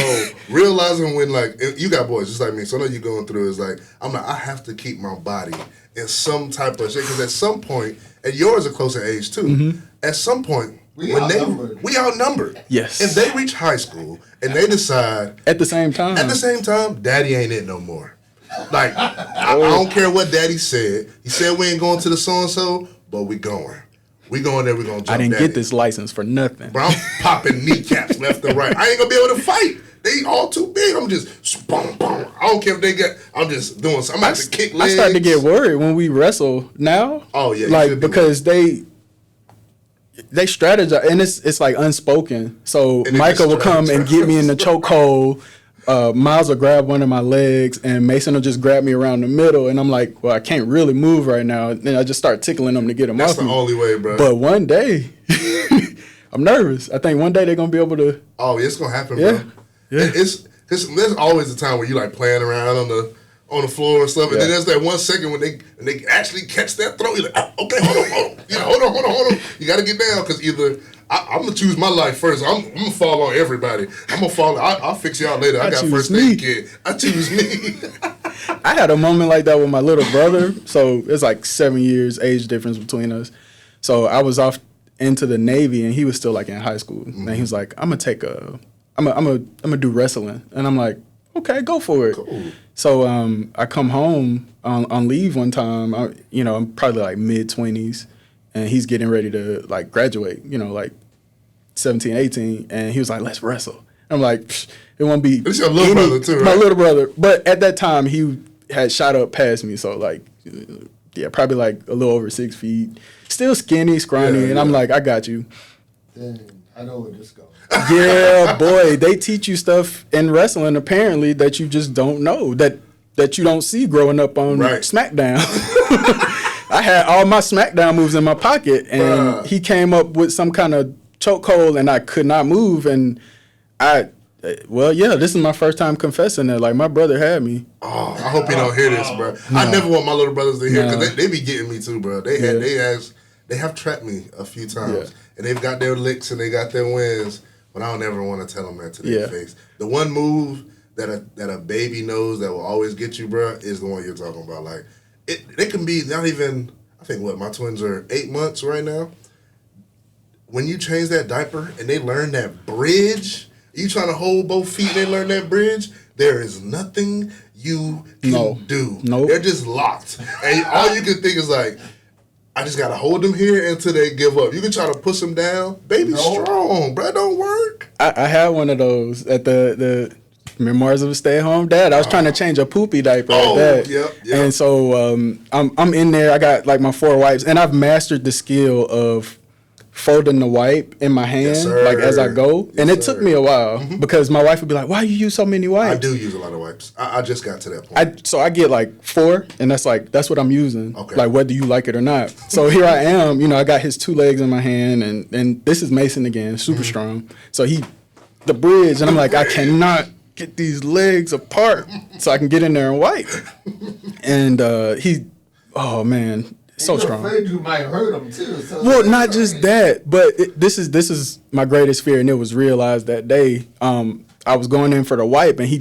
bro. Realizing when, like, you got boys just like me, so I know you're going through is like, I have to keep my body in some type of shape. Because at some point, and yours are close in age too, mm-hmm. at some point, we outnumbered. Yes. And they reach high school and they decide. At the same time, daddy ain't it no more. Like, I don't care what daddy said. He said we ain't going to the so-and-so, but we going. We going there, we going to jump I didn't daddy. get this license for nothing. Bro, I'm popping kneecaps left and right. I ain't going to be able to fight. They all too big. I'm just, boom, boom. I don't care if they get, I'm just doing something. I'm about to kick legs. I start to get worried when we wrestle now. Oh, yeah. Like, because they strategize, and it's like unspoken. So Micah will come and get me in the chokehold. Miles will grab one of my legs, and Mason will just grab me around the middle, and I'm like, well, I can't really move right now. And I just start tickling them to get them off me. That's the only way, bro. But one day, I'm nervous. I think one day they're going to be able to. Oh, it's going to happen, yeah. bro. Yeah. There's always a time where you like playing around on the floor and stuff, and then there's that 1 second when they actually catch that throw. You're like, okay, hold on. You got to get down, because either I'm gonna choose my life first. I'm gonna fall on everybody. I'm gonna fall. I'll fix y'all later. I got first aid kit. I choose me. I had a moment like that with my little brother. So it's like 7 years age difference between us. So I was off into the Navy, and he was still like in high school. Mm-hmm. And he was like, I'm gonna do wrestling, and I'm like, okay, go for it. Cool. So I come home on leave one time. I'm probably like mid-20s, and he's getting ready to like graduate. Like 17, 18, and he was like, let's wrestle. I'm like, it won't be. It's your little brother too, right? My little brother, but at that time he had shot up past me, so like, yeah, probably like a little over 6 feet, still skinny, scrawny, and I'm like, I got you. Dang, I know where this goes. Yeah, boy, they teach you stuff in wrestling apparently that you just don't know, that you don't see growing up on SmackDown. I had all my SmackDown moves in my pocket, and he came up with some kind of chokehold, and I could not move, and this is my first time confessing that, like, my brother had me. Oh, I hope you don't hear this, bro. No. I never want my little brothers to hear, because they be getting me too, bro. They have trapped me a few times, and they've got their licks and they got their wins, but I don't ever want to tell them that to their face. The one move that a baby knows that will always get you, bro, is the one you're talking about. Like, it can be not even, I think, my twins are 8 months right now. When you change that diaper and they learn that bridge, you trying to hold both feet and they learn that bridge, there is nothing you can do. Nope. They're just locked. And all you can think is like, I just got to hold them here until they give up. You can try to push them down. Baby's strong, bro. Don't work. I had one of those at the Memoirs of a Stay-at-Home Dad. I was trying to change a poopy diaper at that. Yep. And so I'm in there. I got like my 4 wipes, and I've mastered the skill of folding the wipe in my hand, like as I go. And it took me a while because my wife would be like, why you use so many wipes? I do use a lot of wipes. I just got to that point. So I get like 4, and that's what I'm using. Okay. Like whether you like it or not. So here I am, I got his 2 legs in my hand, and this is Mason again, super strong. So the bridge, and I'm like, I cannot get these legs apart so I can get in there and wipe. And oh man, so strong. Afraid you might hurt him too. So well, not just that, but this is my greatest fear, and it was realized that day. I was going in for the wipe, and he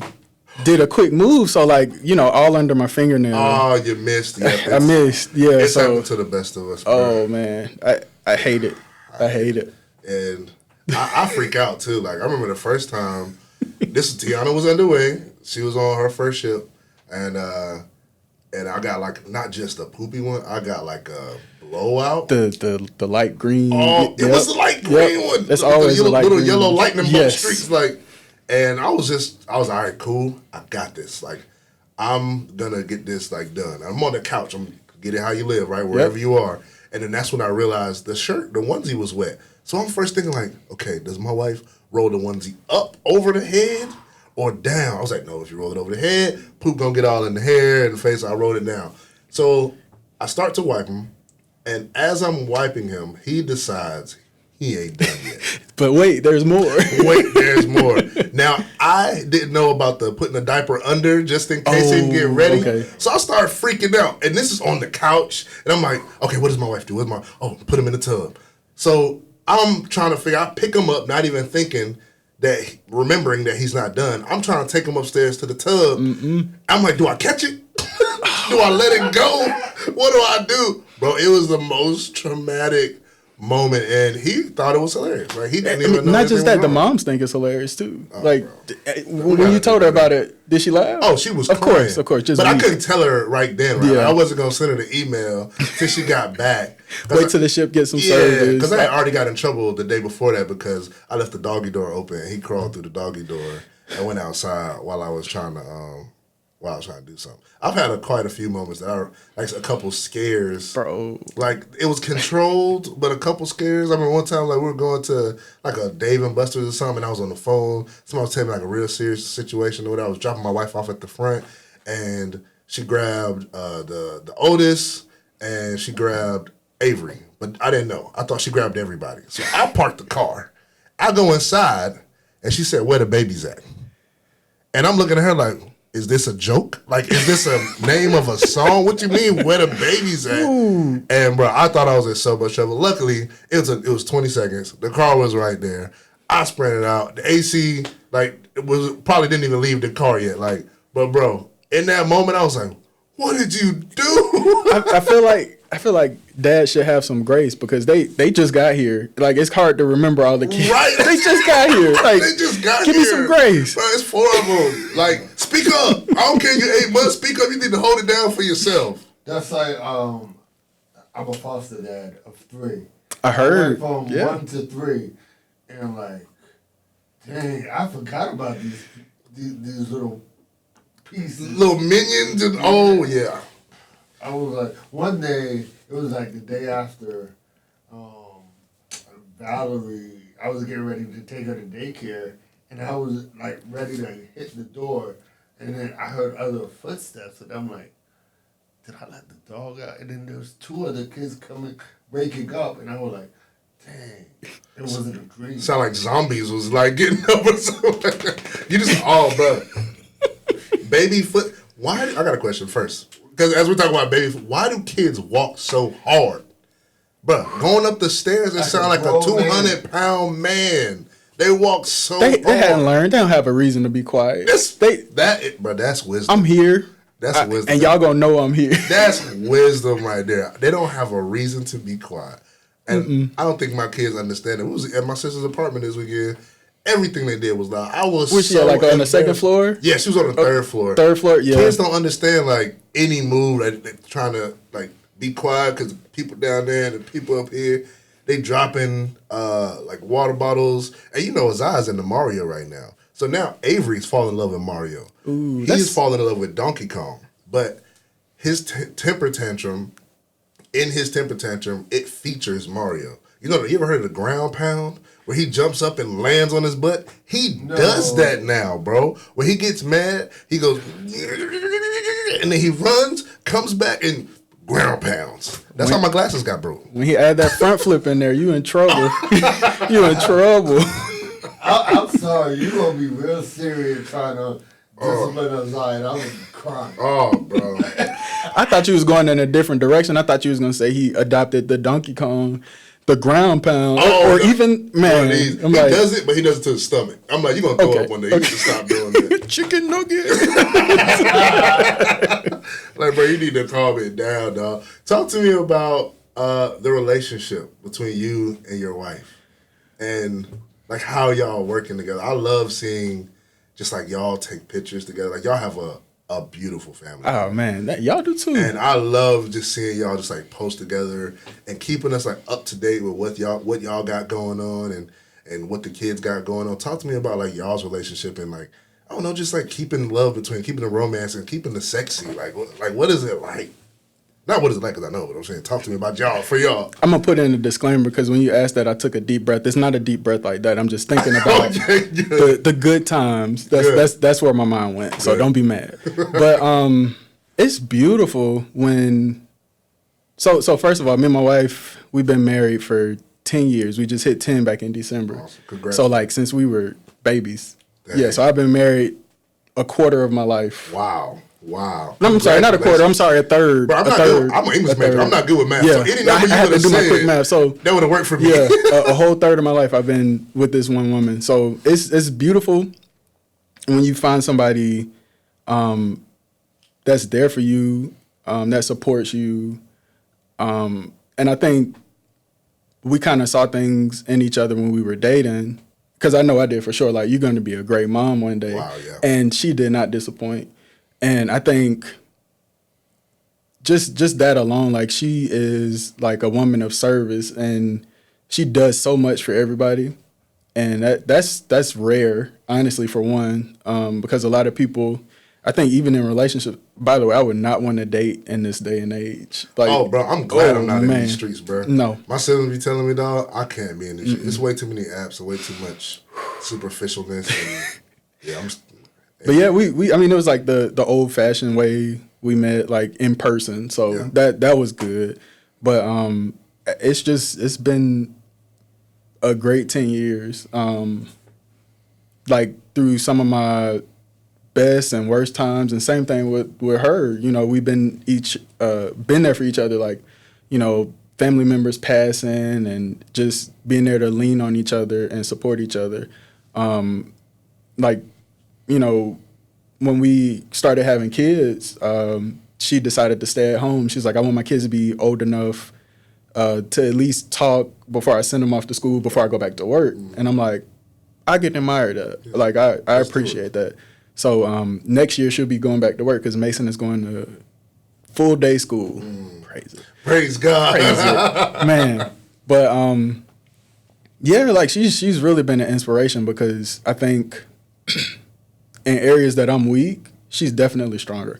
did a quick move, so like all under my fingernail. Oh, you missed. Yeah, I missed. Yeah, it's happened to the best of us, bro. Oh man, I hate it. I hate it. And I freak out too. Like I remember the first time. Tiana was underway. She was on her first ship, and I got like not just a poopy one. I got like a blowout. The light green. Oh, it was the light green one. That's always the little yellow lightning bolt streaks. Like, And I was all right, cool. I got this. Like, I'm gonna get this like done. I'm on the couch. I'm get it how you live, right? Wherever you are. And then that's when I realized the onesie was wet. So I'm first thinking like, okay, does my wife roll the onesie up over the head or down? I was like, no, if you roll it over the head, poop gonna get all in the hair and the face. I rolled it down. So I start to wipe him, and as I'm wiping him, he decides he ain't done yet. But wait, there's more. Wait, there's more. Now, I didn't know about the putting the diaper under just in case he can get ready. Okay. So I started freaking out. And this is on the couch. And I'm like, okay, what does my wife do? Put him in the tub. So I'm trying to figure out, pick him up, not even thinking remembering that he's not done. I'm trying to take him upstairs to the tub. I'm like, do I catch it? Do I let it go? What do I do? Bro, it was the most traumatic moment, and he thought it was hilarious. Like, he didn't even know. Not just that, the moms think it's hilarious too. Oh, like, bro. when you told her about it, did she laugh? Oh, she was crying. Of course. But I couldn't tell her right then. Right? Yeah. Like, I wasn't gonna send her the email till she got back. Wait till the ship gets some service. Because I had already got in trouble the day before that because I left the doggy door open. And he crawled through the doggy door and went outside while I was trying to do something. I've had quite a few moments that are like a couple scares. Bro. Like, it was controlled, but a couple scares. I remember one time, like, we were going to like a Dave and Buster's or something, and I was on the phone. Somebody was telling me like a real serious situation or whatever. I was dropping my wife off at the front, and she grabbed the Otis, and she grabbed Avery. But I didn't know. I thought she grabbed everybody. So I parked the car. I go inside, and she said, "Where the baby's at?" And I'm looking at her like, is this a joke? Like, is this a name of a song? What you mean, where the baby's at? Ooh. And, bro, I thought I was in so much trouble. Luckily, it was 20 seconds. The car was right there. I sprinted out. The AC, like, probably didn't even leave the car yet. Like, but, bro, in that moment, I was like, what did you do? I feel like dad should have some grace because they just got here. Like, it's hard to remember all the kids. Right. They just got here. Like, they just got give here. me some grace. Bro, it's 4 of them. Like, speak up. I don't care you're 8 months. Speak up. You need to hold it down for yourself. That's like, I'm a foster dad of 3. I heard. I went from 1 to 3. And I'm like, dang, I forgot about these little pieces. Little minions. And, oh, yeah. I was like, one day, it was like the day after Valerie, I was getting ready to take her to daycare, and I was like ready to hit the door, and then I heard other footsteps, and I'm like, did I let the dog out? And then there was 2 other kids coming, breaking up, and I was like, dang, it wasn't a dream. Sound like zombies was like getting up or something. You just, bro. Baby foot. Why? I got a question first. Because as we're talking about babies, why do kids walk so hard? Bro, going up the stairs, it sounds like a 200-pound man. They walk so hard. They hadn't learned. They don't have a reason to be quiet. That's wisdom. I'm here. That's wisdom. And y'all gonna know I'm here. That's wisdom right there. They don't have a reason to be quiet. And I don't think my kids understand it. We was at my sister's apartment this weekend. Everything they did was loud. I was Was she like on the second floor? Yeah, she was on the third floor. Third floor, yeah. Kids don't understand like any move. Like, they're trying to like be quiet because people down there and the people up here, they dropping like water bottles. And you know Azai's into Mario right now. So now Avery's falling in love with Mario. Ooh, He's falling in love with Donkey Kong. But his temper tantrum, it features Mario. You ever heard of the ground pound? Where he jumps up and lands on his butt? He does that now, bro. When he gets mad, he goes, and then he runs, comes back, and ground pounds. That's how my glasses got broke. When he add that front flip in there, you in trouble. You in trouble. I'm sorry. You're going to be real serious trying to discipline Isaiah. I was crying. Oh, bro. I thought you was going in a different direction. I thought you was going to say he adopted the Donkey Kong, the ground pound, or even, man. He does it, but he does it to his stomach. I'm like, you're going to throw up one day. You need to stop doing that. Chicken nugget. Like, bro, you need to calm it down, dog. Talk to me about the relationship between you and your wife and, like, how y'all working together. I love seeing just, like, y'all take pictures together. Like, y'all have a beautiful family. Oh, man. Y'all do, too. And I love just seeing y'all just, like, post together and keeping us, like, up to date with what y'all got going on. and what the kids got going on. Talk to me about like y'all's relationship and like, I don't know, just like keeping love between, keeping the romance and keeping the sexy. Like what is it like? Not what is it like, because I know, but I'm saying talk to me about y'all, for y'all. I'm going to put in a disclaimer because when you asked that, I took a deep breath. It's not a deep breath like that. I'm just thinking about the good times. That's where my mind went, so don't be mad. But it's beautiful when... So first of all, me and my wife, we've been married for 10 years. We just hit 10 back in December. Awesome. Congrats. So like since we were babies. Dang. Yeah, so I've been married a quarter of my life. Wow. No, I'm sorry, not a quarter. I'm sorry, a third. But I'm an English major. I'm not good with math. Yeah, so any number I had to do my quick math. So that would have worked for me. Yeah, a whole third of my life I've been with this one woman. So it's beautiful when you find somebody that's there for you, that supports you. And I think we kind of saw things in each other when we were dating, because I know I did for sure. Like, you're going to be a great mom one day. Wow, yeah. And she did not disappoint. And I think just that alone, like, she is like a woman of service, and she does so much for everybody. And that's rare, honestly, for one, because a lot of people, I think even in relationships, by the way, I would not want to date in this day and age. Like, oh, bro, I'm glad I'm not in these streets, bro. No. My siblings be telling me, dog, I can't be in these streets. It's way too many apps and way too much superficialness. And, yeah, But yeah, I mean, it was like the old fashioned way we met, like in person. So yeah. that was good. But it's been a great 10 years. Like through some of my best and worst times, and same thing with her. You know, we've been there for each other, like, you know, family members passing and just being there to lean on each other and support each other. Like, you know, when we started having kids, she decided to stay at home. She's like, I want my kids to be old enough to at least talk before I send them off to school, before I go back to work. And I'm like, I get admired that. Yeah. Like, I appreciate that. So next year she'll be going back to work because Mason is going to full day school. Praise it. Praise God. Praise it. Man. But yeah, like she's really been an inspiration, because I think in areas that I'm weak, she's definitely stronger.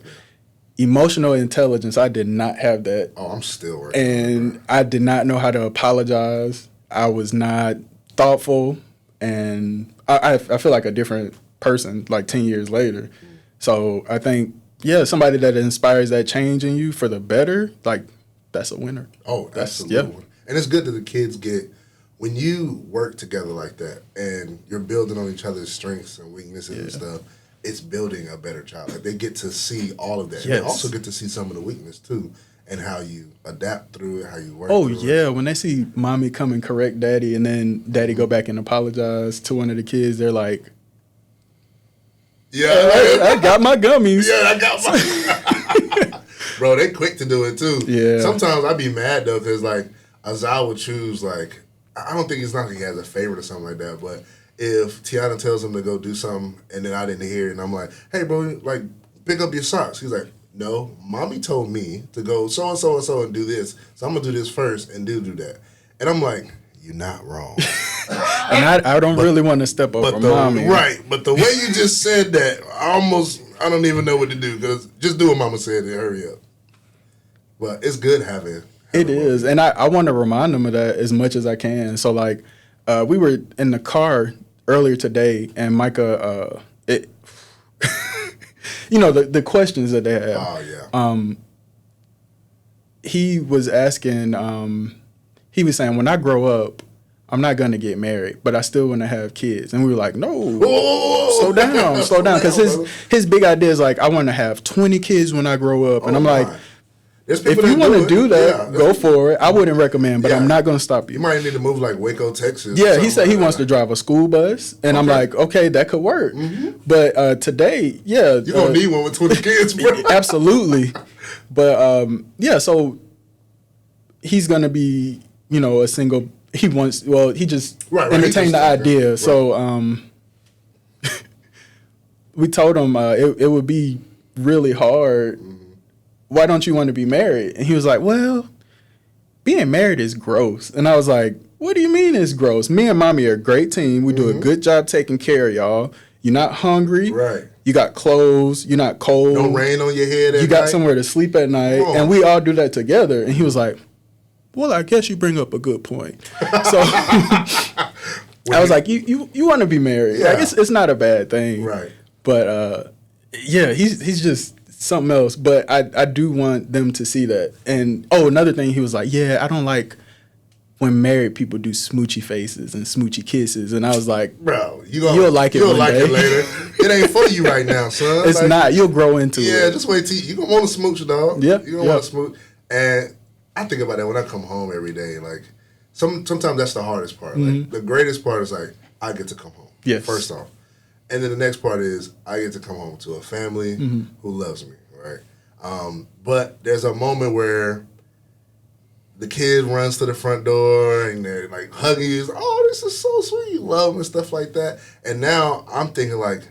Emotional intelligence, I did not have that. Oh, I'm still working. And I did not know how to apologize. I was not thoughtful, and I feel like a different person like 10 years later. So I think, yeah, somebody that inspires that change in you for the better, like, that's a winner. Oh, absolutely. Yeah. And it's good that the kids get, when you work together like that and you're building on each other's strengths and weaknesses and stuff, it's building a better child. Like, they get to see all of that. Yes. And they also get to see some of the weakness too, and how you adapt through it, how you work through it. When they see mommy come and correct daddy, and then daddy go back and apologize to one of the kids, they're like, yeah, I got my gummies. Yeah, I got my. Bro, they quick to do it too. Yeah. Sometimes I be mad though, because like Azal would choose, like, I don't think it's not like he has a favorite or something like that, but if Tiana tells him to go do something and then I didn't hear it, and I'm like, hey bro, like, pick up your socks. He's like, no, mommy told me to go so and so and so and do this, so I'm gonna do this first and do that. And I'm like, you're not wrong. And I don't really want to step over mommy. Right, but the way you just said that, I don't even know what to do, because just do what mama said and hurry up. But it's good having it is, and I want to remind them of that as much as I can. So like, we were in the car earlier today, and Micah, you know, the questions that they have. Oh yeah. He was asking. He was saying, when I grow up, I'm not going to get married, but I still want to have kids. And we were like, no, slow down. Because his big idea is like, I want to have 20 kids when I grow up. And I'm like, if you want to do that, go for it. I wouldn't recommend, but I'm not going to stop you. You might need to move like Waco, Texas. Yeah, he said he wants to drive a school bus. And I'm like, okay, that could work. Mm-hmm. But today, you're going to need one with 20 kids, bro. Absolutely. But so he's going to be, you know, a single. He just entertained the idea. Right. So we told him it would be really hard. Mm-hmm. Why don't you want to be married? And he was like, well, being married is gross. And I was like, what do you mean it's gross? Me and mommy are a great team. We do a good job taking care of y'all. You're not hungry. Right. You got clothes. You're not cold. No rain on your head at You got night. somewhere to sleep at night. And we all do that together. And he was like, well, I guess you bring up a good point. So I was like, you want to be married. Yeah. Like, it's not a bad thing. Right. But, yeah, he's just something else. But I do want them to see that. And, another thing, he was like, yeah, I don't like when married people do smoochy faces and smoochy kisses. And I was like, bro, you'll like it You'll one like day. it later. It ain't for you right now, son. It's not. You'll grow into it. Yeah, just wait till you gonna want to smooch, dog. Yeah, you gonna want to smooch. And I think about that when I come home every day. Like sometimes that's the hardest part. Like the greatest part is like I get to come home. Yes. First off, and then the next part is I get to come home to a family who loves me. Right. But there's a moment where the kid runs to the front door and they're like hugging you. Oh, this is so sweet. You love them and stuff like that. And now I'm thinking like,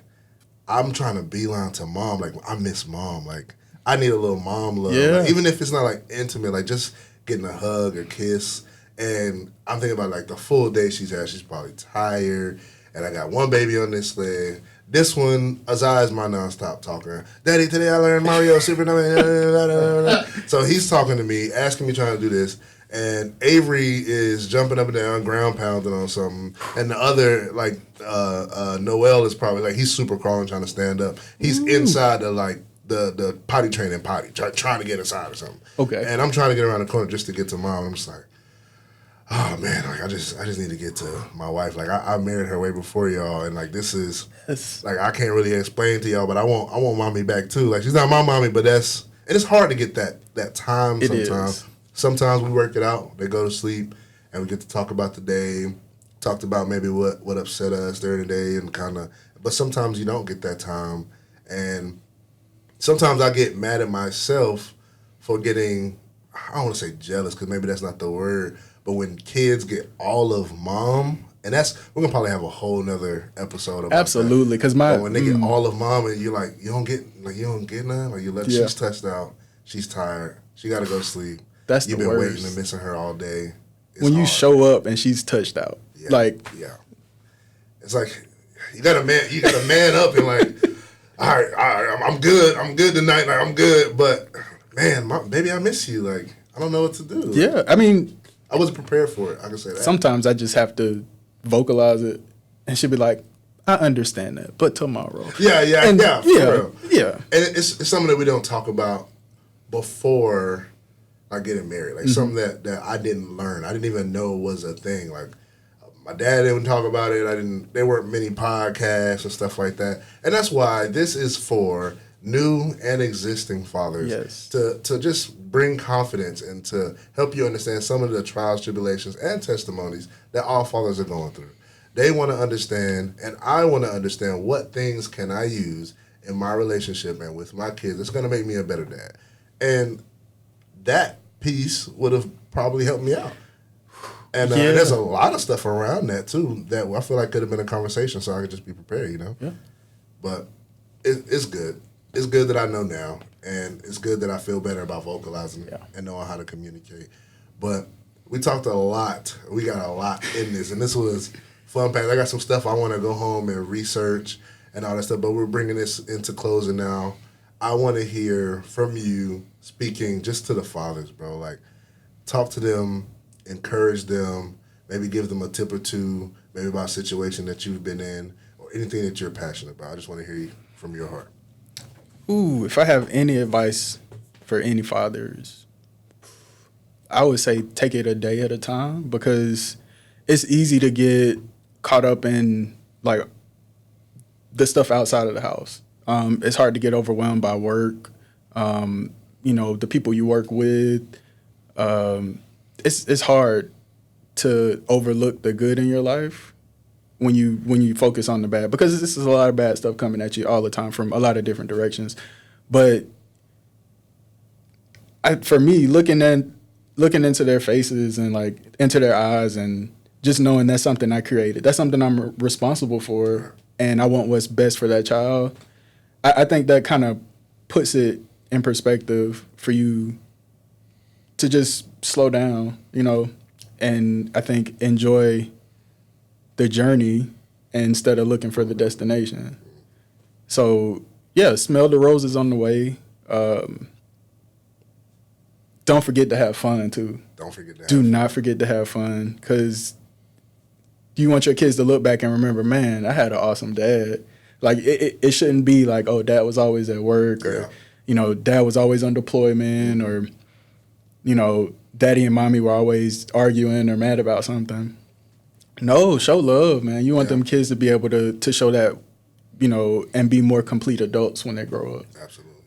I'm trying to beeline to mom. Like, I miss mom. Like, I need a little mom love. Yeah. Like, even if it's not like intimate, like just getting a hug or kiss. And I'm thinking about like the full day she's had. She's probably tired. And I got one baby on this leg. This one, Azai is my nonstop talker. Daddy, today I learned Mario Super. So he's talking to me, asking me, trying to do this. And Avery is jumping up and down, ground pounding on something. And the other, like, Noel is probably, like, he's super crawling, trying to stand up. He's inside the potty training trying to get inside or something. Okay. And I'm trying to get around the corner just to get to mom. I'm just like, oh man, like I just need to get to my wife. Like I married her way before y'all, and like this is like I can't really explain to y'all, but I want mommy back too. Like she's not my mommy, but and it's hard to get that time sometimes. Is. Sometimes we work it out. They go to sleep, and we get to talk about the day, talked about maybe what upset us during the day, and but sometimes you don't get that time, and sometimes I get mad at myself for getting, I don't want to say jealous because maybe that's not the word. But when kids get all of mom, and we're gonna probably have a whole nother episode about absolutely, because when they get all of mom, and you're like, you don't get none, like she's touched out, she's tired, she got to go to sleep. That's You've the been worst. waiting and missing her all day. It's when you hard. show up and she's touched out, it's like you got to man up and like, all right, I'm good tonight, like I'm good, but man, baby, I miss you, like I don't know what to do. Yeah, I mean, I wasn't prepared for it. I can say that. sometimes I just have to vocalize it, and she'll be like, I understand that, but tomorrow. Yeah, for real. Yeah. And it's something that we don't talk about before like getting married. Like something that I didn't learn. I didn't even know was a thing. Like my dad didn't talk about it. There weren't many podcasts and stuff like that. And that's why this is for new and existing fathers. Yes. To just bring confidence and to help you understand some of the trials, tribulations, and testimonies that all fathers are going through. They want to understand, and I want to understand what things can I use in my relationship and with my kids that's going to make me a better dad. And that piece would have probably helped me out. And there's a lot of stuff around that, too, that I feel like could have been a conversation so I could just be prepared, you know? Yeah. But it's good. It's good that I know now, and it's good that I feel better about vocalizing and knowing how to communicate. But we talked a lot. We got a lot in this, and this was fun-packed. I got some stuff I want to go home and research and all that stuff, but we're bringing this into closing now. I want to hear from you speaking just to the fathers, bro. Like, talk to them, encourage them, maybe give them a tip or two, maybe about a situation that you've been in or anything that you're passionate about. I just want to hear you from your heart. Ooh, if I have any advice for any fathers, I would say take it a day at a time, because it's easy to get caught up in like the stuff outside of the house. It's hard to get overwhelmed by work. The people you work with. It's hard to overlook the good in your life when you focus on the bad, because this is a lot of bad stuff coming at you all the time from a lot of different directions. But for me, looking into their faces and like into their eyes and just knowing that's something I created, that's something I'm responsible for, and I want what's best for that child. I think that kind of puts it in perspective for you to just slow down, you know, and I think enjoy the journey instead of looking for the destination. So, yeah, smell the roses on the way. Don't forget to have fun, too. Don't forget that. Do not forget to have fun, because you want your kids to look back and remember, man, I had an awesome dad. Like, it shouldn't be like, oh, dad was always at work, or, you know, dad was always on deployment, or, you know, daddy and mommy were always arguing or mad about something. No, show love, man. You want them kids to be able to show that, you know, and be more complete adults when they grow up. Absolutely.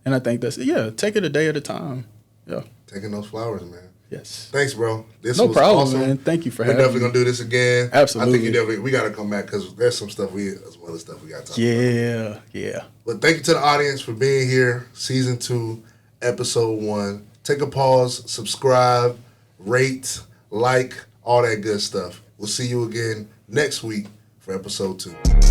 And I think that's, take it a day at a time. Yeah. Taking those flowers, man. Yes. Thanks, bro. This no was problem, awesome. man. Thank you for having me. We're definitely going to do this again. Absolutely. I think we got to come back because there's some stuff some other stuff we got to talk about. Yeah. But thank you to the audience for being here. Season 2, episode 1. Take a pause, subscribe, rate, like, all that good stuff. We'll see you again next week for episode 2.